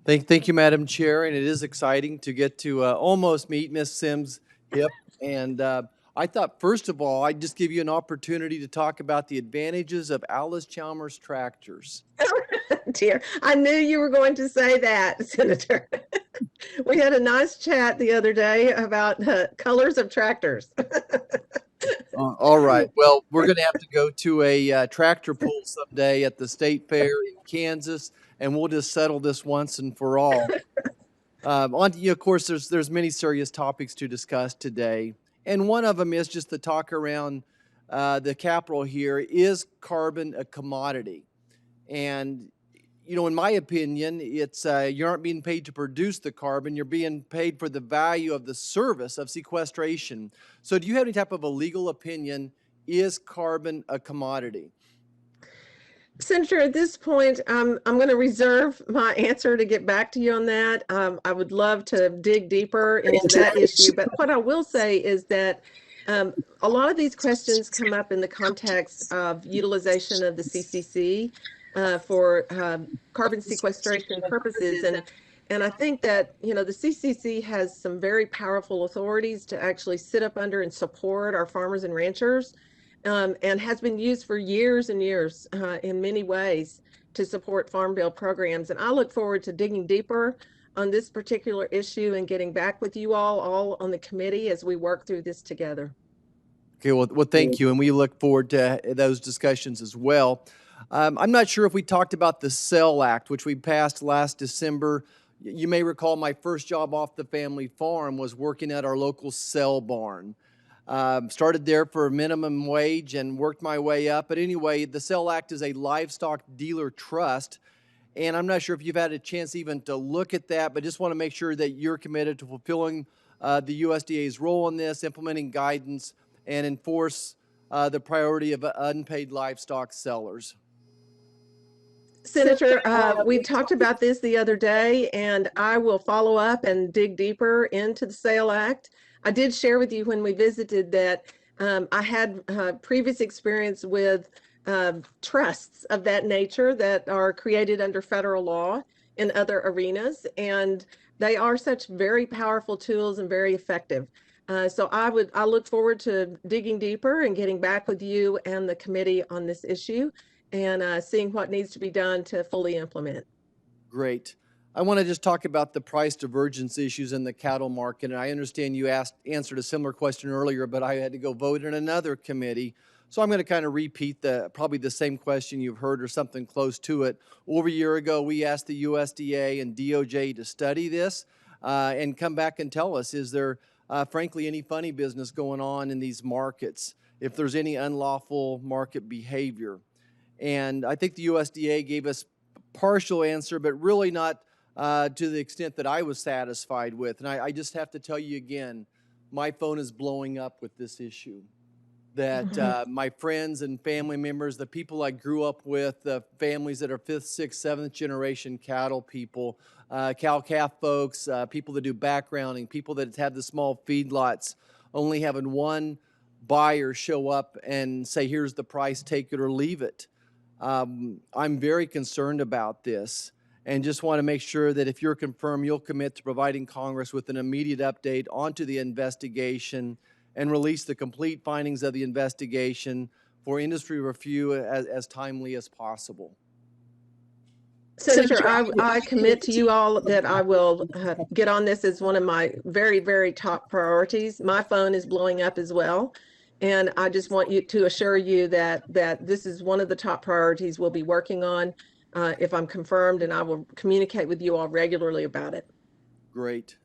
Thank you, Madam Chair, and it is exciting to get to almost meet Miss Sims Hip. And I thought, first of all, I'd just give you an opportunity to talk about the advantages of Alice Chalmers tractors. Dear, I knew you were going to say that, Senator. We had a nice chat the other day about colors of tractors. All right. Well, we're going to have to go to a tractor pull someday at the state fair in Kansas, and we'll just settle this once and for all. Of course, there's many serious topics to discuss today, and one of them is just the talk around the Capitol here. Is carbon a commodity? And in my opinion, it's you aren't being paid to produce the carbon; you're being paid for the value of the service of sequestration. So, do you have any type of a legal opinion? Is carbon a commodity? Senator, at this point, I'm going to reserve my answer to get back to you on that. I would love to dig deeper into that issue, but what I will say is that a lot of these questions come up in the context of utilization of the CCC for carbon sequestration purposes, and I think that the CCC has some very powerful authorities to actually sit up under and support our farmers and ranchers, and has been used for years and years in many ways to support Farm Bill programs. And I look forward to digging deeper on this particular issue and getting back with you all on the committee as we work through this together. Okay, well, thank you, and we look forward to those discussions as well. I'm not sure if we talked about the SELL Act, which we passed last December. You may recall my first job off the family farm was working at our local cell barn. Started there for a minimum wage and worked my way up. But anyway, the SELL Act is a livestock dealer trust. And I'm not sure if you've had a chance even to look at that, but just want to make sure that you're committed to fulfilling the USDA's role in this, implementing guidance, and enforce the priority of unpaid livestock sellers. Senator, we talked about this the other day, and I will follow up and dig deeper into the SALE Act. I did share with you when we visited that I had previous experience with trusts of that nature that are created under federal law in other arenas, and they are such very powerful tools and very effective. So I look forward to digging deeper and getting back with you and the committee on this issue and seeing what needs to be done to fully implement. Great. I want to just talk about the price divergence issues in the cattle market. And I understand you answered a similar question earlier, but I had to go vote in another committee. So I'm going to kind of repeat probably the same question you've heard or something close to it. Over a year ago, we asked the USDA and DOJ to study this and come back and tell us, is there frankly any funny business going on in these markets, if there's any unlawful market behavior. And I think the USDA gave us a partial answer, but really not to the extent that I was satisfied with. And I just have to tell you again, my phone is blowing up with this issue. That my friends and family members, the people I grew up with, the families that are 5th, 6th, 7th generation cattle people, cow-calf folks, people that do backgrounding, people that have the small feedlots, only having one buyer show up and say, here's the price, take it or leave it. I'm very concerned about this and just want to make sure that if you're confirmed, you'll commit to providing Congress with an immediate update onto the investigation and release the complete findings of the investigation for industry review as timely as possible. Senator, I commit to you all that I will get on this as one of my very, very top priorities. My phone is blowing up as well. And I just want you to assure you that this is one of the top priorities we'll be working on if I'm confirmed, and I will communicate with you all regularly about it. Great.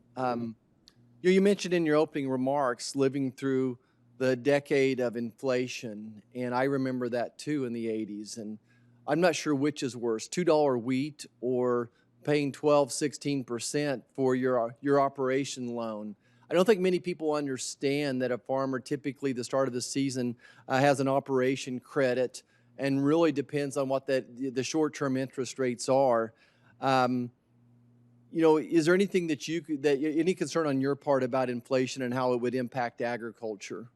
You mentioned in your opening remarks living through the decade of inflation, and I remember that too in the 80s. And I'm not sure which is worse, $2 wheat or paying 12, 16% for your operation loan. I don't think many people understand that a farmer typically the start of the season has an operation credit and really depends on what the short-term interest rates are. Is there anything any concern on your part about inflation and how it would impact agriculture?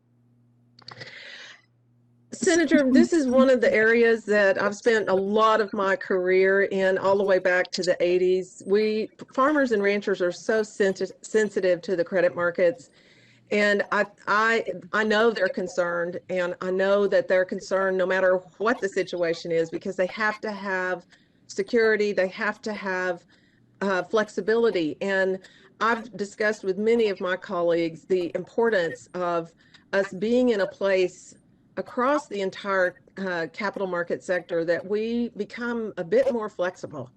Senator, this is one of the areas that I've spent a lot of my career in, all the way back to the 80s. Farmers and ranchers are so sensitive to the credit markets. And I know they're concerned, and I know that they're concerned no matter what the situation is, because they have to have security, they have to have flexibility. And I've discussed with many of my colleagues the importance of us being in a place across the entire capital market sector that we become a bit more flexible.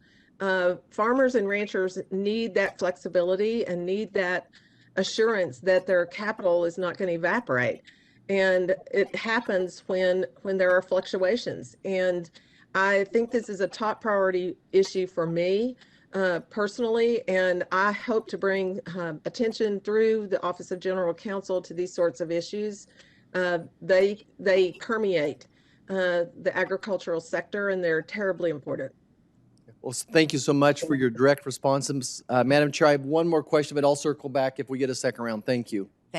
Farmers and ranchers need that flexibility and need that assurance that their capital is not going to evaporate. And it happens when there are fluctuations. And I think this is a top priority issue for me personally, and I hope to bring attention through the Office of General Counsel to these sorts of issues. They permeate the agricultural sector, and they're terribly important. Well, thank you so much for your direct responses. Madam Chair, I have one more question, but I'll circle back if we get a second round. Thank you.